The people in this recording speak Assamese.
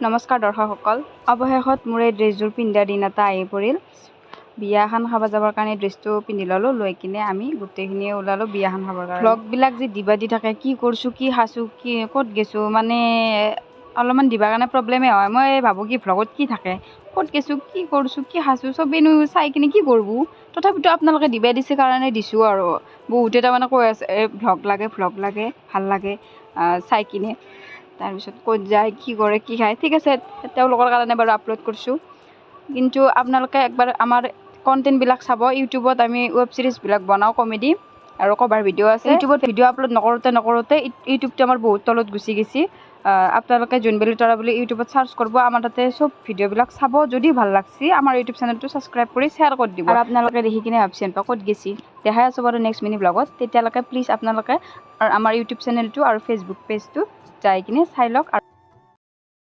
নমস্কাৰ দৰ্শকসকল, অৱশেষত মোৰ এই ড্ৰেছযোৰ পিন্ধাৰ দিন এটা আহি পৰিল। বিয়াখন খাব যাবৰ কাৰণে ড্ৰেছটো পিন্ধি ল'লোঁ, লৈ কিনে আমি গোটেইখিনিয়ে ওলালোঁ বিয়াখন খাবৰ কাৰণে। ভ্লগবিলাক যে দিবা দি থাকে, কি কৰিছোঁ, কি খাইছোঁ, কি ক'ত গৈছোঁ, মানে অলপমান দিবৰ কাৰণে প্ৰব্লেমেই হয়। মই ভাবোঁ কি ভ্লগত কি থাকে, ক'ত গৈছোঁ, কি কৰিছোঁ, কি খাইছোঁ, চবেইনো চাই কিনে কি কৰিব। তথাপিতো আপোনালোকে দিবা দিছে কাৰণে দিছোঁ আৰু। বহুতে তাৰমানে কৈ আছে ভ্লগ লাগে, ভাল লাগে চাই কিনে। তাৰপিছত ক'ত যায়, কি কৰে, কি খায়, ঠিক আছে তেওঁলোকৰ কাৰণে বাৰু আপলোড কৰিছোঁ। কিন্তু আপোনালোকে একবাৰ আমাৰ কণ্টেণ্টবিলাক চাব। ইউটিউবত আমি ৱেব ছিৰিজবিলাক বনাওঁ, কমেডি আৰু কভাৰ ভিডিঅ' আছে। ইউটিউবত ভিডিঅ' আপলোড নকৰোঁতে ইউটিউবটো আমাৰ বহুত তলত গুচি গৈছে। আপোনালোকে জোনবিলি তৰা বুলি ইউটিউবত চাৰ্চ কৰিব, আমাৰ তাতে চব ভিডিঅ'বিলাক চাব। যদি ভাল লাগছে আমাৰ ইউটিউব চেনেলটো ছাবস্ক্ৰাইব কৰি শ্বেয়াৰ কৰি দিব। আৰু আপোনালোকে দেখি কিনে ভাবছি ক'ত গেছি, দেখাই আছোঁ বাৰু নেক্সট মিনি ব্লগত। তেতিয়ালৈকে প্লিজ আপোনালোকে আমাৰ ইউটিউব চেনেলটো আৰু ফেচবুক পেজটো যাই কিনে চাই লওক।